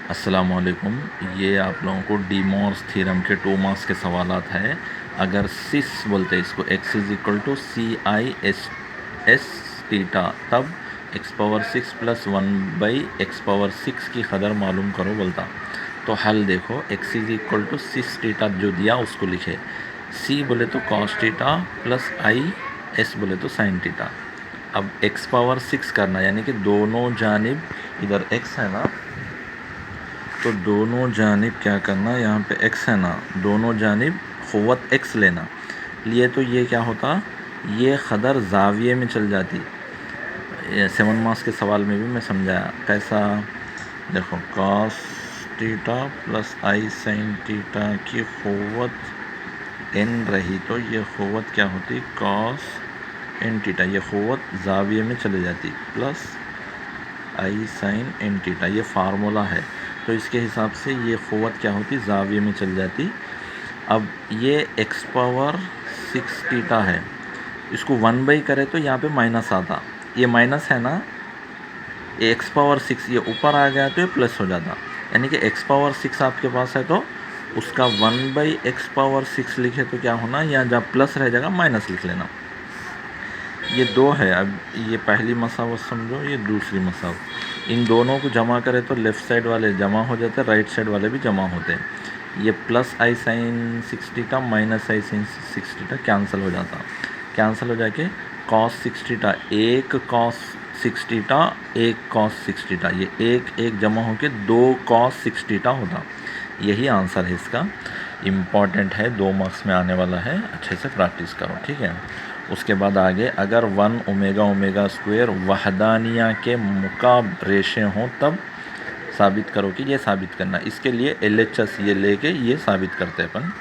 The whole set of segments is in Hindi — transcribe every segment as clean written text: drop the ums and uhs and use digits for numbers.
अस्सलामुअलैकुम। ये आप लोगों को डी मॉर्स थ्योरम के 2 मार्क्स के सवालात है। अगर सिस बोलते हैं इसको x is equal to C I S theta, तब x power 6 plus 1/x power 6 की कदर मालूम करो बोलता। तो हल देखो, x is equal to cis theta जो दिया उसको लिखे, c बोले तो cos theta plus I, s बोले तो साइन टीटा। अब x पावर 6 करना, यानी कि दोनों जानिब, इधर x है ना, तो दोनों जानिब क्या करना, यहाँ पे x है ना, दोनों जानिब क़ुव्वत x लेना। लिए तो ये क्या होता, ये क़दर ज़ाविये में चल जाती। 7 मार्क्स के सवाल में भी मैं समझाया कैसा। देखो, कॉस टीटा प्लस आई साइन टीटा की क़ुव्वत n रही तो ये क़ुव्वत क्या होती, कॉस n टीटा। ये क़ुव्वत ज़ाविये में चले जाती, प्लस आई साइन n टीटा। ये फार्मूला है, तो इसके हिसाब से ये क़ुव्वत क्या होती, ज़ाविये में चल जाती। अब ये x पावर 6 टीटा है, इसको 1/, करे तो यहाँ पे माइनस आता। ये माइनस है ना, ये x पावर 6 ये ऊपर आ गया तो ये प्लस हो जाता। यानी कि x पावर 6 आपके पास है तो उसका 1/x पावर 6 लिखे तो क्या होना, यहाँ जब प्लस रह जाएगा माइनस लिख लेना। ये 2 है। अब ये पहली मसावत समझो, ये दूसरी मसावत। इन दोनों को जमा करें तो लेफ़्ट साइड वाले जमा हो जाते हैं, राइट साइड वाले भी जमा होते हैं। ये प्लस आई साइन 6 टीटा माइनस आई साइन 6 टीटा कैंसिल हो जाता। कैंसिल हो जाके कॉस 6 टीटा, एक कॉस 6 टीटा, एक कॉस 6 टीटा, ये एक एक जमा होके 2 कॉस 6 टीटा होता। यही आंसर है इसका। इम्पॉर्टेंट है, 2 मार्क्स में आने वाला है, अच्छे से प्रैक्टिस करो, ठीक है। उसके बाद आगे, अगर 1 ओमेगा ओमेगा स्क्वायर वहदानिया के मुकाब रेशे हों तब साबित करो कि ये साबित करना। इसके लिए LHS ये लेके ये साबित करते हैं अपन।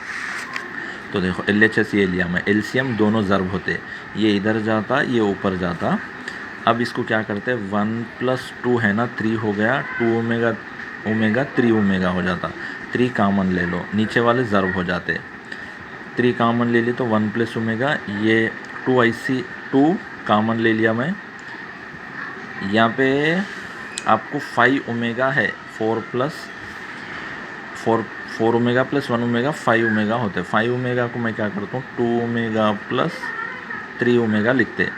तो देखो, LHS ये लिया मैं, एलसीएम दोनों ज़र्ब होते, ये इधर जाता ये ऊपर जाता। अब इसको क्या करते हैं, 1 + 2 है ना, 3 हो गया, 2 ओमेगा ओमेगा 3 ओमेगा हो जाता। 3 कामन ले लो, नीचे वाले ज़र्ब हो जाते। 3 कामन ले ली तो 1 + ओमेगा, ये 2 कामन ले लिया मैं। यहाँ पे आपको 5 ओमेगा है, 4 ओमेगा प्लस 1 ओमेगा 5 ओमेगा होते हैं। 5 ओमेगा को मैं क्या करता हूँ, 2 ओमेगा प्लस 3 ओमेगा लिखते।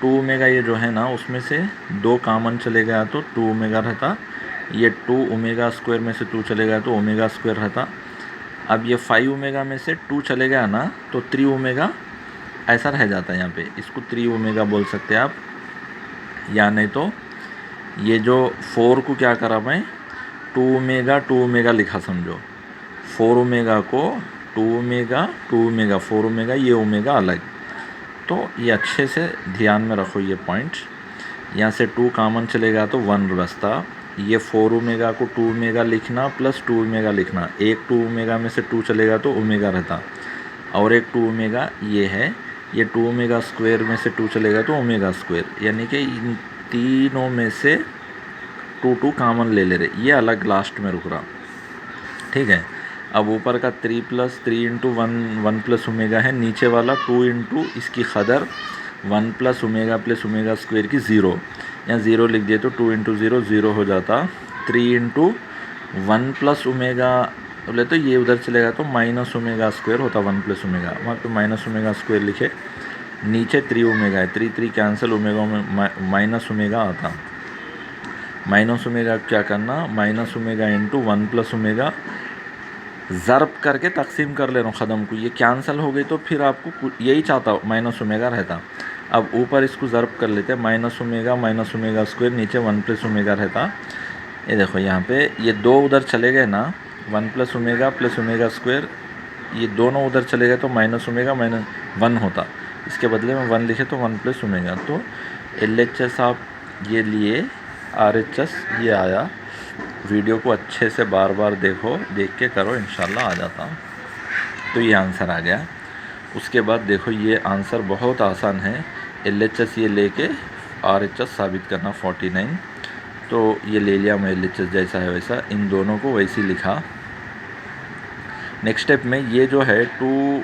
2 ओमेगा ये जो है ना, उसमें से 2 कामन चले गया तो 2 ओमेगा रहता। ये 2 ओमेगा स्क्वायर में से 2 चले गया तो ओमेगा स्क्वायर रहता। अब ये 5 ओमेगा में से 2 चले गया ना, तो 3 ओमेगा ऐसा रह जाता है। यहाँ पे इसको 3 ओमेगा बोल सकते हैं आप, या नहीं तो ये जो 4 को क्या करा मैं, 2 ओमेगा लिखा समझो। 4 ओमेगा को 2 ओमेगा 2 ओमेगा 4 ओमेगा, ये ओमेगा अलग। तो ये अच्छे से ध्यान में रखो ये पॉइंट। यहाँ से 2 कामन चलेगा तो 1 बचता। ये 4 ओमेगा को 2 ओमेगा लिखना प्लस 2 ओमेगा लिखना, एक 2 ओमेगा में से 2 चलेगा तो ओमेगा रहता, और एक 2 ओमेगा ये है, ये 2 ओमेगा स्क्वायर में से 2 चलेगा तो ओमेगा स्क्वायर। यानी कि इन तीनों में से 2 कामन ले रहे, ये अलग लास्ट में रुक रहा, ठीक है। अब ऊपर का 3 + 3 × 1 + ओमेगा है, नीचे वाला 2 × इसकी कदर 1 + ओमेगा प्लस ओमेगा स्क्वायर की 0, यहाँ 0 लिख दिए तो 2 × 0 0 हो जाता। 3 × 1 + ओमेगा बोले तो ये उधर चलेगा तो माइनस ओमेगा स्क्वायर होता, 1 + ओमेगा, वहाँ पे माइनस ओमेगा स्क्वायर लिखे। नीचे 3 ओमेगा है, 3 कैंसिल, ओमेगा में माइनस ओमेगा आता। माइनस ओमेगा क्या करना, माइनस ओमेगा × 1 + ओमेगा ज़र्ब करके तकसीम कर ले रहा हूँ ख़दम को, ये कैंसिल हो गई तो फिर आपको यही चाहता माइनस ओमेगा रहता। अब ऊपर इसको ज़र्ब कर लेते, माइनस ओमेगा स्क्वायर, नीचे 1 + ओमेगा रहता। ये देखो यहाँ पे ये 2 उधर चले गए ना, 1 + ओमेगा प्लस ओमेगा स्क्वायर, ये दोनों उधर चले गए तो माइनस ओमेगा माइनस 1 होता। इसके बदले में 1 लिखे तो 1 + ओमेगा। तो LHS आप ये लिए, RHS ये आया। वीडियो को अच्छे से बार बार देखो, देख के करो, इंशाल्लाह आ जाता। तो ये आंसर आ गया। उसके बाद देखो, ये आंसर बहुत आसान है। LHS ये लेके RHS साबित करना 49। तो ये ले लिया मैं, LHS जैसा है वैसा, इन दोनों को वैसे ही लिखा। नेक्स्ट स्टेप में ये जो है 2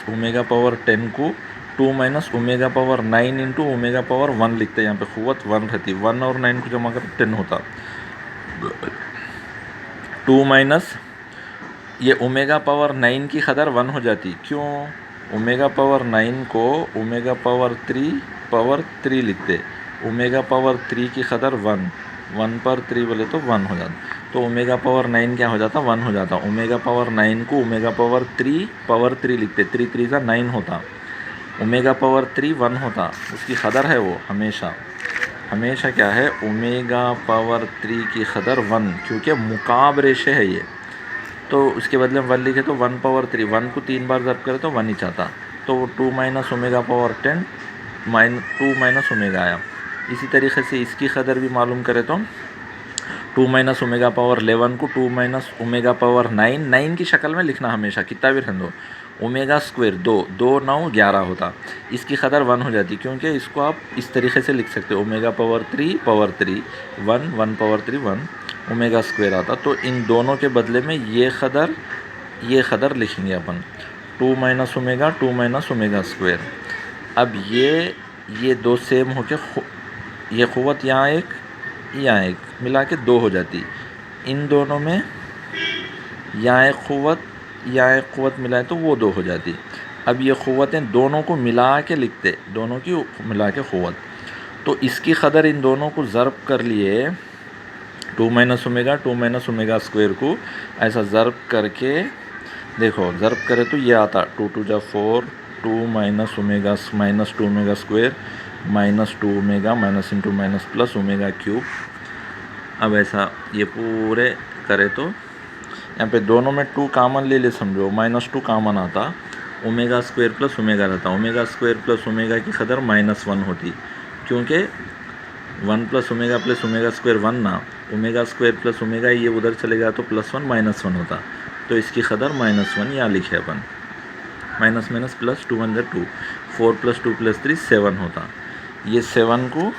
- ओमेगा पावर 10 को 2 - ओमेगा पावर 9 × ओमेगा पावर 1 लिखते हैं। यहाँ पे क़ुव्वत 1 रहती, 1 और 9 को जमा कर 10 होता। 2 माइनस ये ओमेगा पावर 9 की कदर 1 हो जाती। क्यों? ओमेगा पावर 9 को ओमेगा पावर 3 लिखते। ओमेगा पावर 3 की कदर 1 पर 3 बोले तो 1 हो जाता। तो ओमेगा पावर 9 क्या हो जाता? 1 हो जाता। ओमेगा पावर 9 को ओमेगा पावर 3 लिखते। 3 3 का 9 होता। ओमेगा पावर 3 1 होता। उसकी कदर है वो हमेशा क्या है? ओमेगा पावर 3 की कदर 1, क्योंकि मुकाब रेशे है ये। तो उसके बदले में 1 लिखे तो 1 पावर 3, 1 को 3 बार ज़ब्त करे तो 1 ही चाहता। तो वो 2 minus omega power 10 2 minus omega आया। इसी तरीके से इसकी कदर भी मालूम करे तो 2 माइनस ओमेगा पावर 11 को 2 माइनस ओमेगा पावर 9 की शक्ल में लिखना हमेशा, कितना भी रहने दो। ओमेगा स्क्वायर 2 9 11 होता। इसकी कदर 1 हो जाती, क्योंकि इसको आप इस तरीके से लिख सकते हो। Omega power 3 1 power 3 1 omega square आता। तो इन दोनों के बदले में ये कदर लिखेंगे अपन, 2 माइनस ओमेगा स्क्वायर। अब ये दो सेम होके ये क़ुव्वत यहाँ एक मिला के 2 हो जाती। इन दोनों में यहाँ एक क़ुव्वत मिलाए तो वो 2 हो जाती। अब ये क़ुव्वतें दोनों को मिला के लिखते, दोनों की मिला के क़ुव्वत। तो इसकी कदर इन दोनों को ज़र्ब कर लिए, 2 माइनस ओमेगा स्क्वायर को ऐसा ज़र्ब करके देखो, ज़र्ब करे तो ये आता 2 2 जा 4, 2 minus two omega square -2 omega minus into minus plus omega cube. अब ऐसा ये पूरे करे तो यहाँ पे दोनों में 2 कामन ले समझो, -2 कामन आता, ओमेगा स्क्वायर प्लस ओमेगा रहता। ओमेगा स्क्वायर प्लस ओमेगा की कदर -1 होती, क्योंकि 1 प्लस ओमेगा स्क्वायर 1 ना, ओमेगा स्क्वायर प्लस ओमेगा ये उधर चलेगा तो +1 -1 होता। तो इसकी कदर -1 यहाँ लिखे अपन, माइनस प्लस 2 1 2, 4 + 2 + 3 7 होता। ये 7 को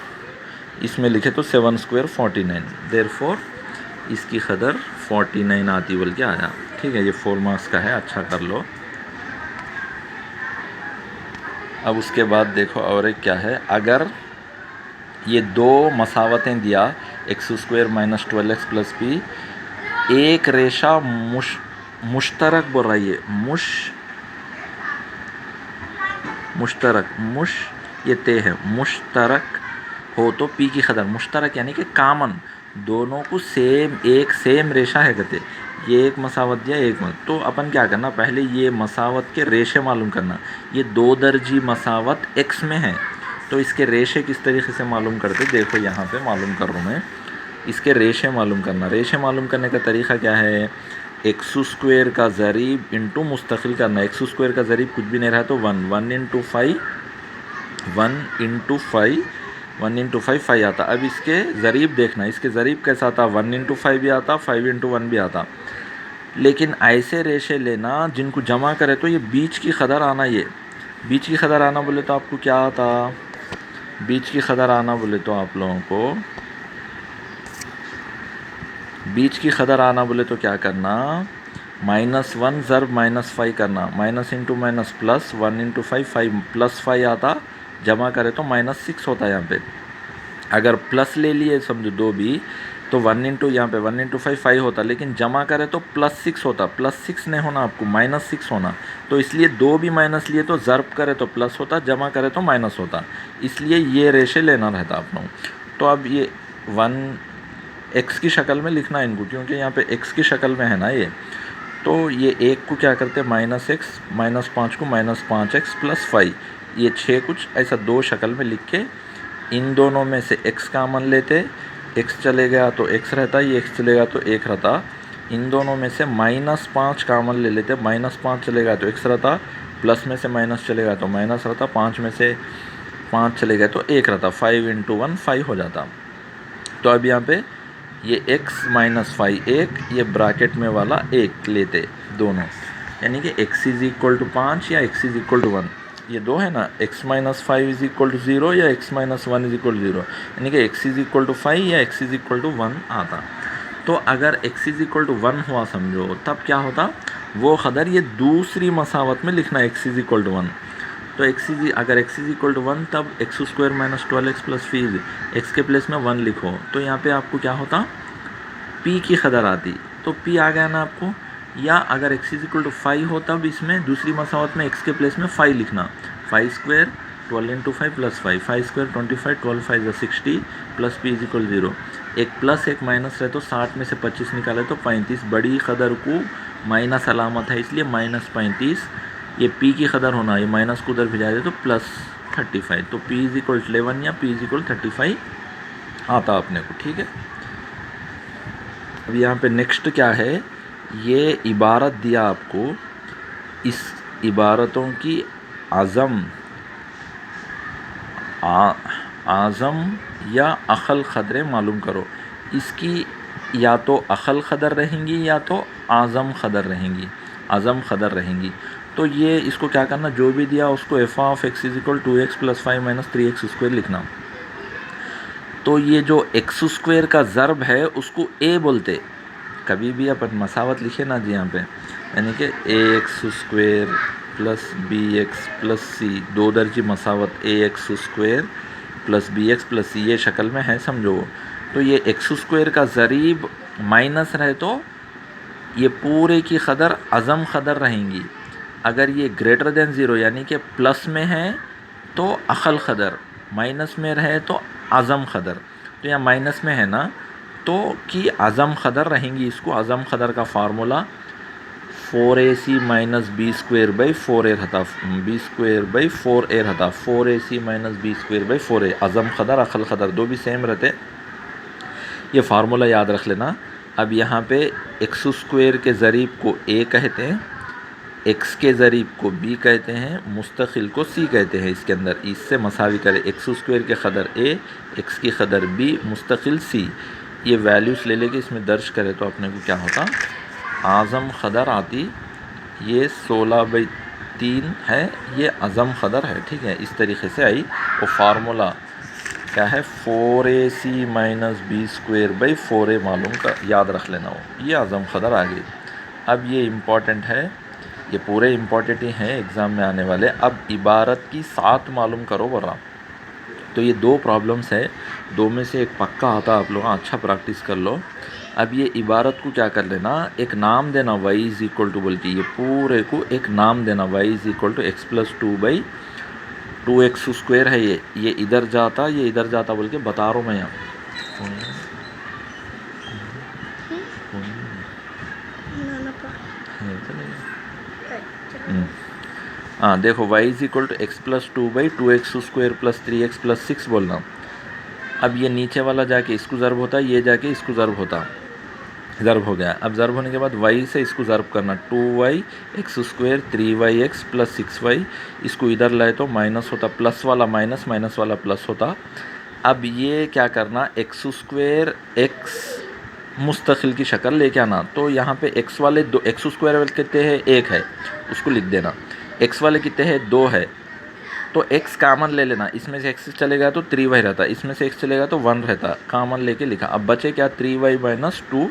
इसमें लिखे तो 7 स्क्वायर 49, देयरफॉर इसकी कदर 49 आती बोल के आया। ठीक है, ये 4 मार्क्स का है, अच्छा कर लो। अब उसके बाद देखो और एक क्या है, अगर ये 2 मसावतें दिया x² - 12x + b, एक रेशा मुश्तरक बोल रहा है, मुश्तरक ये ते है, मुश्तरक हो तो पी की कदर, मुश्तरक यानी कि कामन, दोनों को सेम रेशा है कहते। ये एक मसावत दिया तो अपन क्या करना, पहले ये मसावत के रेशे मालूम करना। ये 2 दर्जी मसावत x में है, तो इसके रेशे किस तरीके से मालूम करते, देखो यहाँ पे मालूम कर रहा हूँ मैं। इसके रेशे मालूम करना, रेशे मालूम करने का तरीका क्या है, x² का ज़रीब इंटू मुस्तकिल करना। x² का ज़रीब कुछ भी नहीं रहा तो 1 1 × 5 5 आता। अब इसके ज़रीब देखना, इसके ज़रीब कैसा आता, 1 × 5 भी आता, 5 × 1 भी आता। लेकिन ऐसे रेशे लेना जिनको जमा करे तो ये बीच की कदर आना, ये बीच की कदर आना बोले तो आपको क्या आता, बीच की कदर आना बोले तो आप लोगों को बीच की कदर आना बोले तो क्या करना, -1 ज़र्ब -5 करना, माइनस इंटू माइनस प्लस, 1 × 5 5 +5 आता, जमा करे तो -6 होता है यहाँ पे। अगर प्लस ले लिए समझो 2 भी तो 1 × यहाँ पे 1 × 5 5 होता, लेकिन जमा करे तो +6 होता। +6 नहीं होना आपको, -6 होना। तो इसलिए 2 भी माइनस लिए तो ज़र्ब करे तो प्लस होता, जमा करे तो माइनस होता। इसलिए ये रेशे लेना रहता आप लोग। तो अब ये 1 x की शक्ल में लिखना इनको, क्योंकि यहाँ पे x की शक्ल में है ना ये। तो ये 1 को क्या करते, -x, -5 को -5x + 5, ये 6 कुछ ऐसा 2 शक्ल में लिख के इन दोनों में से x कामन लेते, x चले गया तो x रहता, ये x चलेगा तो 1 रहता। इन दोनों में से -5 कामन ले लेते, -5 चलेगा तो x रहता, प्लस में से माइनस चलेगा तो माइनस रहता, 5 में से 5 चलेगा तो 1 रहता। 5 × 1 5 हो जाता। तो अब यहाँ पे ये x - 5 1, ये ब्रैकेट में वाला 1 लेते दोनों, यानी कि x = 5 या x = 1, ये 2 है ना, x - 5 = 0 या x - 1 = 0, यानी कि x = 5 या x = 1 आता। तो अगर x = 1 हुआ समझो, तब क्या होता, वो कदर ये दूसरी मसावत में लिखना, x = 1। तो अगर x = 1 तब x² - 12x + फिर x के प्लेस में 1 लिखो, तो यहाँ पे आपको क्या होता, p की कदर आती। तो P आ गया ना आपको। या अगर x इज इक्वल टू 5 हो तब इसमें दूसरी मसावत में x के प्लेस में 5 लिखना। 5 square 12 into 5 plus 5 square 25, 12 5 60 plus P is equal 0। एक प्लस एक माइनस रहे तो 60 में से 25 निकाले तो 35। बड़ी कदर को माइनस अलामत है इसलिए -35। ये P की कदर होना, ये माइनस को उधर भिजा दे तो +35। तो P इज इक्वल 11 या P इज इक्वल 35 आता अपने को। ठीक है, अब यहाँ पे नेक्स्ट क्या है, ये इबारत दिया आपको, इस इबारतों की आज़म या अक़ल क़दरें मालूम करो। इसकी या तो अक़ल क़दर रहेंगी या तो आज़म क़दर रहेंगी, आज़म क़दर रहेंगी। तो ये इसको क्या करना, जो भी दिया उसको f of x is equal 2x plus 5 minus 3x square लिखना। तो ये जो x स्क्वायर का ज़र्ब है उसको a बोलते। कभी भी अपन मसावत लिखे ना जी यहाँ पे, यानी कि ax square plus bx plus c, दो दर्जी मसावत ax square plus bx plus c, ये शक्ल में है समझो। तो ये x स्क्वायर का ज़रीब माइनस रहे तो ये पूरे की कदर अज़म कदर रहेंगी। अगर ये ग्रेटर देन ज़ीरो यानी कि प्लस में है तो अक़ल क़दर, माइनस में रहे तो आज़म क़दर। तो यहाँ माइनस में है ना तो कि आज़म क़दर रहेंगी। इसको आज़म क़दर का formula 4ac minus B square by 4a रहता, बी स्क्वेयर बाई 4a रहता, 4ac minus B square by 4a। आज़म क़दर अक़ल क़दर दो भी सेम रहते, ये फार्मूला याद रख लेना। अब यहाँ पे एक्स स्क्वेयर के ज़रीब को a कहते हैं, x के ज़रीब को b कहते हैं, मुस्तकिल को c कहते हैं। इसके अंदर इससे मसावी करे, एक्स स्क्वेयर के कदर a, x की कदर b, मुस्तकिल c। ये वैल्यूज़ ले लेके इसमें दर्ज करे तो अपने को क्या होता, आज़म क़दर आती। ये 16/3 है, ये आज़म क़दर है। ठीक है, इस तरीके से आई। वो फार्मूला क्या है, 4ac minus B square by 4a मालूम का याद रख लेना हो, ये आज़म क़दर आ गई। अब ये इम्पॉर्टेंट है, ये पूरे इम्पॉर्टेंट ही हैं एग्ज़ाम में आने वाले। अब इबारत की 7 मालूम करो वर्रा। तो ये दो प्रॉब्लम्स है, दो में से एक पक्का आता आप लोग, अच्छा प्रैक्टिस कर लो। अब ये इबारत को क्या कर लेना, एक नाम देना y इज़ इक्वल टू, बल्कि ये पूरे को एक नाम देना y is equal to x plus 2/2x square है। ये इधर जाता, ये इधर जाता बोल के बता रहा हूँ मैं यहाँ। हाँ देखो, y is equal to x plus 2/2x square plus 3x plus 6 बोलना। अब ये नीचे वाला जाके इसको ज़र्ब होता, ये जाके इसको ज़र्ब होता, ज़र्ब हो गया। अब ज़र्ब होने के बाद y से इसको ज़र्ब करना, 2y x square 3yx plus 6y। इसको इधर लाए तो माइनस होता, प्लस वाला माइनस, माइनस वाला प्लस होता। अब ये क्या करना, x स्क्वायर x मुस्तकिल की शक्ल लेके आना। तो यहाँ पे x वाले दो, x स्क्वायर वाले कितने हैं, 1 है, उसको लिख देना। x वाले कितने हैं, 2 है, तो x कामन ले लेना। इसमें से x चलेगा तो 3y रहता, इसमें से x चलेगा तो 1 रहता, कामन लेके लिखा। अब बचे क्या, 3y माइनस 2,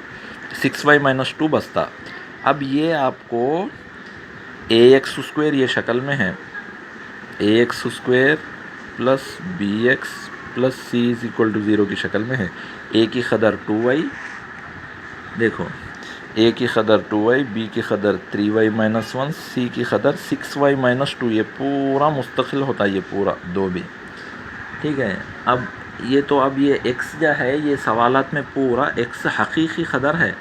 6y माइनस 2 बचता। अब ये आपको ax स्क्वायर ये शक्ल में है, ax square plus bx plus c is equal to 0 की शक्ल में है। a की कदर 2y, देखो a की कदर 2y, b की कदर 3y माइनस 1, c की कदर 6y माइनस 2। ये पूरा मुस्तकिल होता है, ये पूरा दो भी। ठीक है, अब ये तो अब ये x जो है, ये सवालात में पूरा x हकीकी कदर है,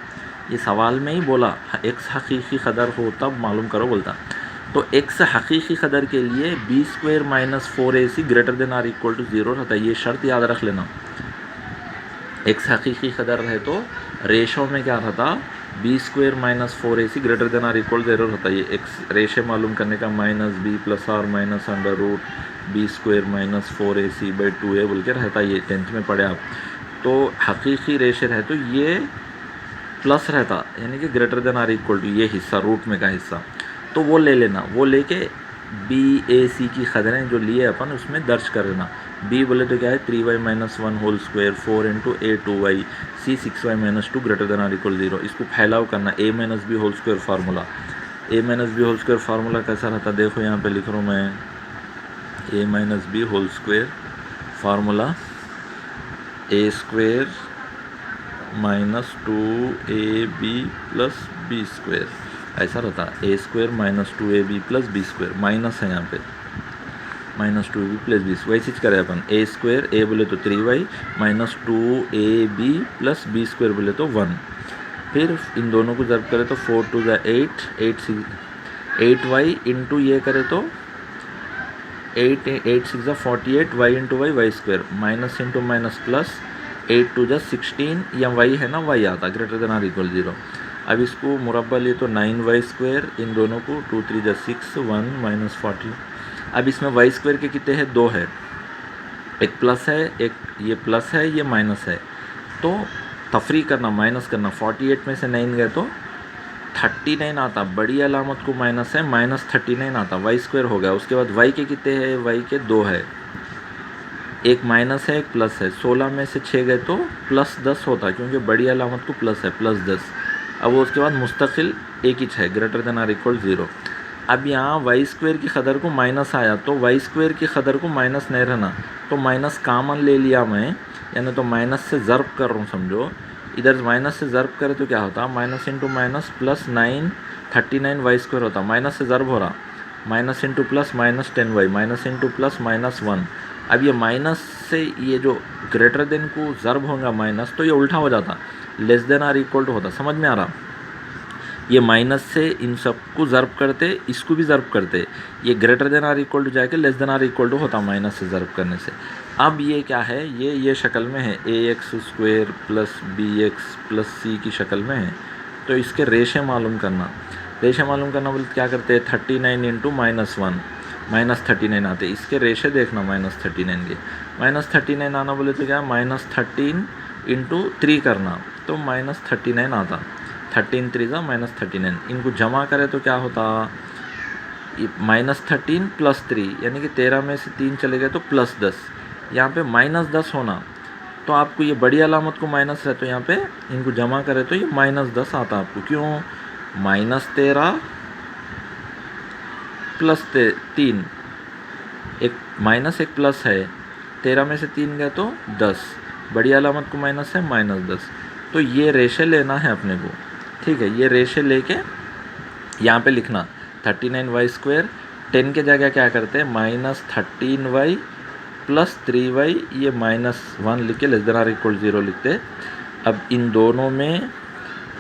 ये सवाल में ही बोला x हकीकी कदर हो तब मालूम करो बोलता। तो x हकीकी कदर के लिए b square minus 4ac greater than or equal to 0 रहता है। ये शर्त याद रख लेना। x हकीकी कदर रहे तो रेशो में क्या रहता, B square minus 4ac greater than or equal 0 रहता है। ये x रेशे मालूम करने का, minus B plus or minus under root B square minus 4ac by 2a बोल के रहता है। ये 10th में पढ़े आप। तो हकीकी रेशे रहे तो ये प्लस रहता, यानी कि greater than or equal to ये हिस्सा, रूट में का हिस्सा, तो वो ले लेना। वो लेके BAC की कदरें जो लिए अपन उसमें दर्ज कर लेना। b बोले तो क्या है, 3y minus 1 whole square 4 into a 2y, c 6y minus 2 greater than or equal 0। इसको फैलाव करना, a minus B whole square formula. a minus B whole square formula कैसा रहता, देखो यहाँ पे लिख रहा हूँ मैं, a minus B whole square formula a square minus 2ab plus B square, ऐसा रहता है। a² minus 2ab plus B square, minus है यहाँ पे, माइनस 2ab प्लस बी, वही चीज़ करें अपन। a² a बोले तो 3y minus 2ab plus B square बोले तो 1। फिर इन दोनों को ज़र्ब करें तो 4 2 ज़ा 8, 8y इंटू ये करें तो 8 6 ज़ा 48, y into Y Y square, minus into minus plus, 8 2 ज़ा 16, या y है ना, y आता ग्रेटर देन आर इक्वल 0। अब इसको मुरब्बा लिए तो 9y स्क्वायर, इन दोनों को 2 3 ज़ा 6, 1 माइनस 40। अब इसमें वाई स्क्वायर के कितने हैं, 2 है, एक प्लस है, एक ये प्लस है, ये माइनस है, तो तफरी करना, माइनस करना। 48 में से 9 गए तो 39 आता, बड़ी अलामत को माइनस है, माइनस 39 आता, वाई स्क्वायर हो गया। उसके बाद वाई के कितने हैं, वाई के 2 है, एक माइनस है, एक प्लस है। 16 में से 6 गए तो प्लस 10 होता, क्योंकि बड़ी अलामत को प्लस है, प्लस 10। अब वो उसके बाद मुस्तकिल एक ही है, ग्रेटर देन आर इक्वल 0। अब यहाँ वाई स्क्वायर की कदर को माइनस आया, तो वाई स्क्वायर की कदर को माइनस नहीं रहना, तो माइनस कामन ले लिया मैं, यानी तो माइनस से ज़र्ब कर रहा हूँ, समझो। इधर माइनस से ज़र्ब करे तो क्या होता, minus into minus plus 9 39 Y square होता, माइनस से ज़र्ब हो रहा, minus into plus minus 10y, minus into plus minus 1। अब ये माइनस से ये जो ग्रेटर देन को ज़र्ब होगा माइनस, तो ये उल्टा हो जाता, less than or equal to होता। समझ में आ रहा, ये माइनस से इन सबको ज़र्ब करते, इसको भी ज़र्ब करते, ये greater than or equal to जाके less than or equal to होता माइनस से ज़र्ब करने से। अब ये क्या है, ये शक्ल में है, ax² plus bx plus c की शक्ल में है, तो इसके रेशे मालूम करना। रेशे मालूम करना बोले क्या करते हैं, 39 इंटू माइनस 1, माइनस 39 आते, इसके रेशे देखना माइनस 39 के। माइनस 39 आना बोले तो क्या, माइनस 13 इंटू 3 करना, तो माइनस 39 आता, 13 3 ज़ा माइनस 39। इनको जमा करें तो क्या होता, माइनस 13 प्लस 3, यानी कि 13 में से 3 चले गए तो प्लस 10। यहाँ पे माइनस 10 होना, तो आपको ये बड़ी अलामत को माइनस है, तो यहाँ पे इनको जमा करें तो ये माइनस 10 आता आपको। क्यों, माइनस 13 प्लस 3, एक माइनस एक प्लस है, 13 में से 3 गए तो 10, बड़ी अलामत को माइनस है, माइनस 10। तो ये रेशे लेना है अपने को, ठीक है। ये रेशे लेके यहाँ पे लिखना 39y², 10 के जगह क्या करते हैं, माइनस 13y प्लस 3y, ये माइनस 1 लिख के लेस देन आर इक्वल 0 लिखते। अब इन दोनों में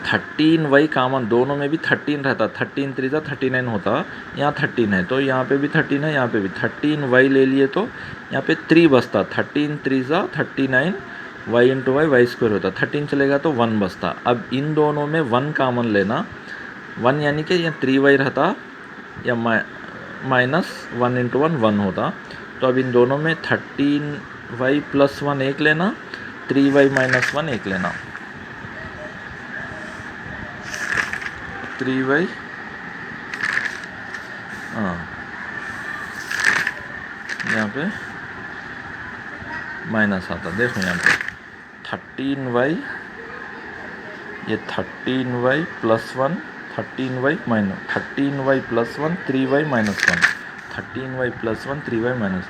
13y कामन, दोनों में भी 13 रहता, 13 3 ज़ा 39 होता, यहाँ 13 है, तो यहाँ पे भी 13 है, यहाँ पे भी 13y ले लिए तो यहाँ पे 3 बचता, 13 3 ज़ा 39, y into Y Y square होता, 13 चलेगा तो 1 बचता। अब इन दोनों में 1 कामन लेना, 1 यानी कि यहाँ 3y रहता, या माइनस 1 इंटू 1 1 होता। तो अब इन दोनों में 13y प्लस 1 एक लेना, 3y माइनस 1 एक लेना, 3y, हाँ यहाँ पे माइनस आता, देखो यहाँ पे 13y, ये 13y plus 1, 13y minus 13y plus 1, 3y minus 1, 13y plus 1, 3y minus,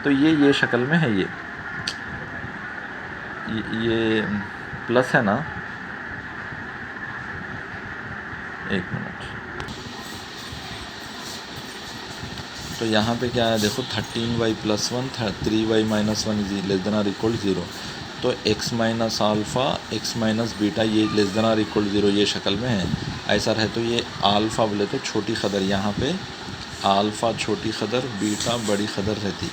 तो ये शक्ल में है, ये प्लस है ना, एक मिनट, तो यहाँ पे क्या है देखो, 13y plus 1, 3y minus 1 is less than or equal 0, तो x minus alpha, x minus beta, ये लेस देन आर इक्वल 0 ये शक्ल में है। ऐसा रहे तो ये आल्फ़ा बोले तो छोटी कदर, यहाँ पे आल्फ़ा छोटी कदर, बीटा बड़ी कदर रहती,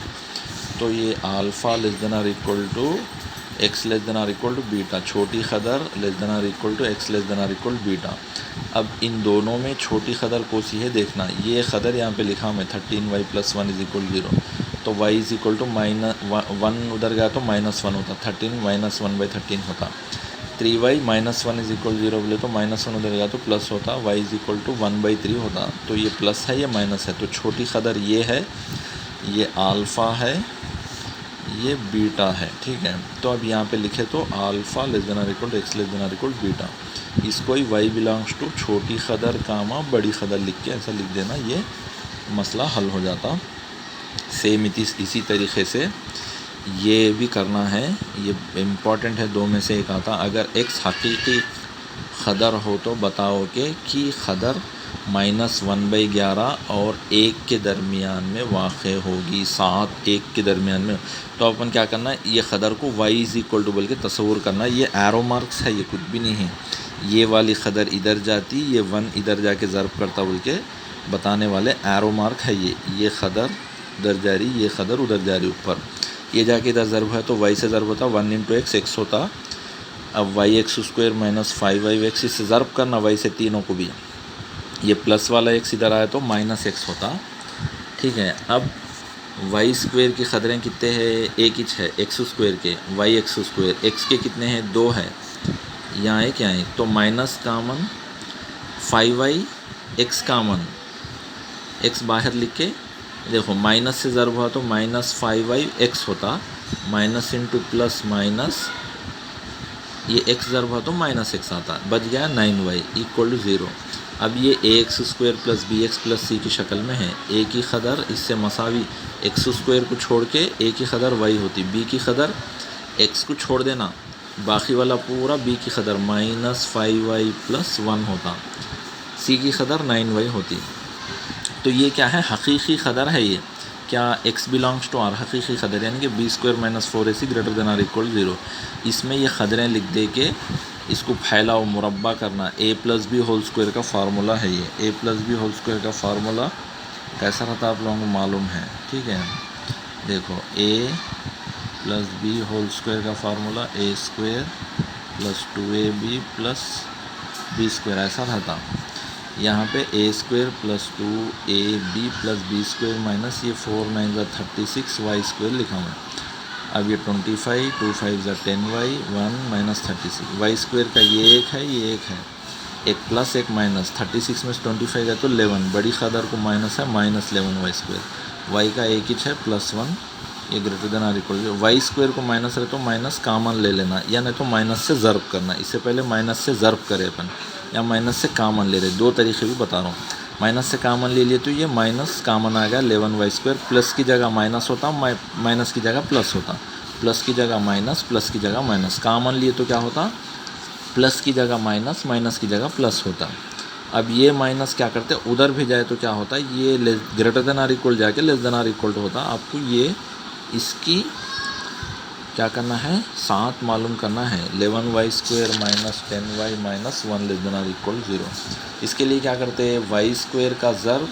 तो ये alpha less than or equal to x less than or equal to beta, छोटी कदर less than or equal to x less than or equal beta. अब इन दोनों में छोटी कदर कौन सी है देखना, ये कदर यहाँ पे लिखा मैं 13y प्लस 1 इज इक्वल 0, तो y is equal to minus 1 उधर गया तो माइनस 1 होता, 13 माइनस 1/13 होता। 3y माइनस 1 इज इक्वल 0 बोले तो माइनस 1 उधर गया तो प्लस होता, y इज इक्वल टू 1/3 होता, तो ये प्लस है, ये माइनस है, तो छोटी कदर ये है, ये आल्फ़ा है, ये बीटा है, ठीक है। तो अब यहाँ पे लिखे तो alpha less than or equal to x less than or equal beta, इसको ही y बिलोंग्स टू छोटी कदर कामा बड़ी कदर लिख के ऐसा लिख देना, ये मसला हल हो जाता। सेम इसी तरीके से ये भी करना है, ये इम्पॉर्टेंट है, दो में से एक आता। अगर x हकीकी ख़दर हो तो बताओ कि ख़दर -1/11 और 1 के दरमियान में वाक़ होगी, 7 1 के दरमियान में। तो अपन क्या करना है, ये ख़दर को y = बोल के तस्वुर करना है। ये एरो मार्क्स है, ये कुछ भी नहीं है। ये वाली ख़दर इधर जाती, ये 1 इधर जाके ज़र्ब करता बोल के बताने वाले एरो मार्क है ये ख़दर इधर जा रही, ये ख़दर उधर जा रही ऊपर, ये जाके इधर ज़र्ब है तो y से ज़र्ब होता, 1 × x x होता। अब y(x² - 5y(x), इससे ज़र्ब करना y से तीनों को भी, ये प्लस वाला x इधर आया तो -x होता। ठीक है, अब y² की ख़दरें कितने हैं, एक ही है x² के, y(x²), x के कितने हैं, 2 है, यहाँ एक यहाँ एक, तो माइनस कामन 5y, x कामन, x बाहर लिख के देखो, माइनस से ज़र्ब हुआ तो -5y x होता, माइनस इंटू प्लस माइनस, ये x ज़र्ब हुआ तो -x आता, बच गया 9y = 0। अब ये ax² + bx + c की शक्ल में है। a की ख़दर इससे मसावी x² को छोड़ के a की ख़दर y होती, b की ख़दर x को छोड़ देना, बाकी वाला पूरा b की ख़दर -5y + 1 होता, c की ख़दर 9y होती। तो ये क्या है, हकीकी ख़दर है ये, क्या x बिलोंग्स टू r, हकीकी ख़दर, यानी कि b² - 4ac > 0। इसमें ये ख़दरें लिख दे के इसको फैलाओ, मुरब्बा करना। a+b² का फार्मूला है ये, a+b² का फार्मूला कैसा रहता आप लोगों को मालूम है। ठीक है, देखो a+b² का फार्मूला a² + 2ab + b², ऐसा रहता। यहाँ पे a² + 2ab + b² - ये 4 × 9 = 36 y² लिखा हुआ है। अब ये 25, 2 × 5 = 10y, 1 - 36, y² का ये एक है, ये एक है, एक प्लस एक माइनस, 36 में से 25 है तो 11, बड़ी ख़दर को माइनस है, -11 y², y का एक ही है +1, ये > y² को माइनस रहे तो माइनस कामन ले लेना, या नहीं तो माइनस से ज़र्ब करना। इससे पहले माइनस से ज़र्ब करें अपन, या माइनस से कामन ले रहे, दो तरीके भी बता रहा हूँ। माइनस से कामन ले लिए तो ये माइनस कामन आ गया 11y², प्लस की जगह माइनस होता, माइनस की जगह प्लस होता, प्लस की जगह माइनस, प्लस की जगह माइनस, कामन लिए तो क्या होता, प्लस की जगह माइनस, माइनस की जगह प्लस होता। अब ये माइनस क्या करते, उधर भी जाए तो क्या होता, ये > जाके <= होता। आपको ये इसकी क्या करना है, 7 मालूम करना है, 11y² - 10y - 1 <= 0। इसके लिए क्या करते हैं, y² का ज़र्ब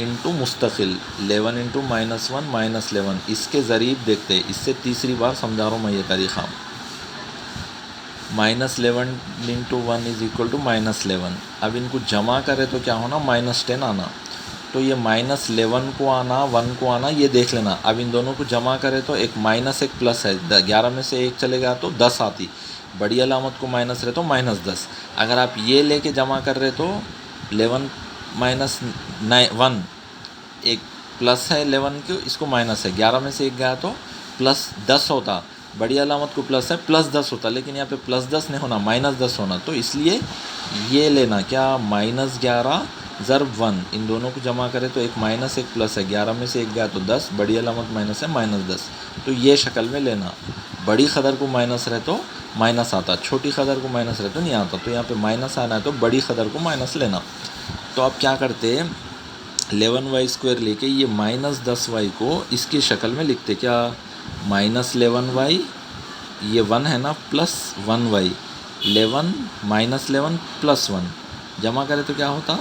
इंटू मुस्तकिल, 11 × -1 - 11, इसके ज़रीब देखते हैं। इससे तीसरी बार समझा रहा हूँ मैं ये तरीक़ा। -11 × 1 = -11। अब इनको जमा करें तो क्या होना, -10 आना। तो ये -11 को आना, 1 को आना, ये देख लेना। अब इन दोनों को जमा करें तो एक माइनस एक प्लस है, 11 में से एक चलेगा तो 10 आती, बड़ी अलामत को माइनस रहे तो -10। अगर आप ये लेके जमा कर रहे तो 11 - 1, एक प्लस है 11 को, इसको माइनस है, 11 में से एक गया तो +10 होता, बड़ी अलामत को प्लस है, +10 होता, लेकिन यहाँ पे +10 नहीं होना, -10 होना। तो इसलिए ये लेना क्या, -11 ज़र्ब 1, इन दोनों को जमा करें तो एक माइनस एक प्लस है, 11 में से एक गया तो 10, बड़ी अलामत माइनस है, -10। तो ये शक्ल में लेना, बड़ी ख़दर को माइनस रहे तो माइनस आता, छोटी ख़दर को माइनस रहे तो नहीं आता। तो यहाँ पे माइनस आना है तो बड़ी ख़दर को माइनस लेना। तो आप क्या करते हैं, 11y² लेके ये -10y को इसकी शक्ल में लिखते, क्या, -11y, ये 1 है ना, +1y, 11 -11 +1, जमा करें तो क्या होता,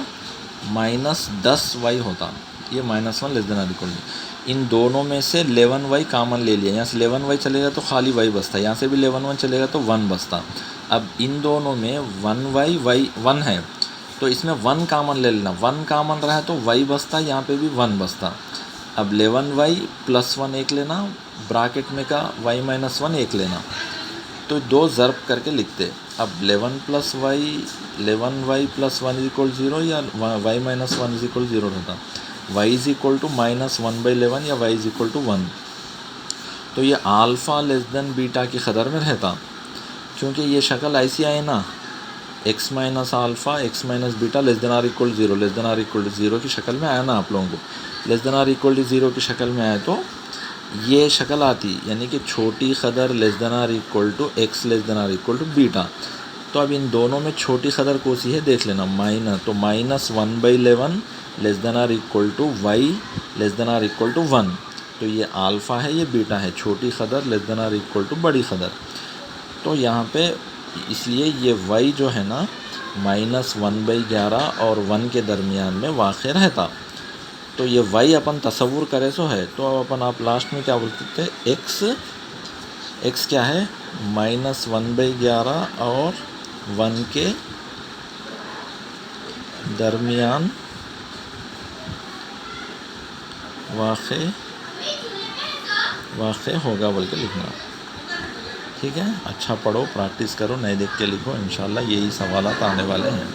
-10y होता, ये -1 <= इन दोनों में से 11y कामन ले लिया, यहाँ से 11y चलेगा तो खाली y बचता, यहाँ से भी 11 चलेगा तो 1 बचता। अब इन दोनों में 1y 1 है तो इसमें 1 कामन ले लेना, 1 कामन रहा तो y बचता, यहाँ पे भी 1 बचता। अब 11y + 1 एक लेना, ब्रैकेट में का y - 1 एक लेना, तो दो ज़र्ब करके लिखते। अब 11y + 1 = 0 या y - 1 = 0 रहता, y = -1/11 या y = 1। तो ये अल्फ़ा बीटा की ख़दर में रहता, क्योंकि ये शक्ल ऐसी आए ना, x - अल्फ़ा, x - बीटा <= 0 की शक्ल में आया ना आप लोगों को, <= 0 की शक्ल में आया तो ये शक्ल आती, यानी कि छोटी क़दर less than or equal to x less than or equal to beta. तो अब इन दोनों में छोटी क़दर कौन सी है देख लेना, तो -1/11 less than or equal to y less than or equal to 1। तो ये अल्फ़ा है, ये बीटा है, छोटी क़दर less than or equal to बड़ी क़दर। तो यहाँ पे इसलिए ये y जो है ना -1/11 और 1 के दरमियान में वाक़ रहता। तो ये y अपन तसव्वुर करे सो है, तो अब अपन आप लास्ट में क्या बोलते थे, x क्या है -1/11 और 1 के दरमियान वाक़ होगा बोल के लिखना। ठीक है, अच्छा पढ़ो, प्रैक्टिस करो, नहीं देख के लिखो, इंशाल्लाह यही सवालात आने वाले हैं।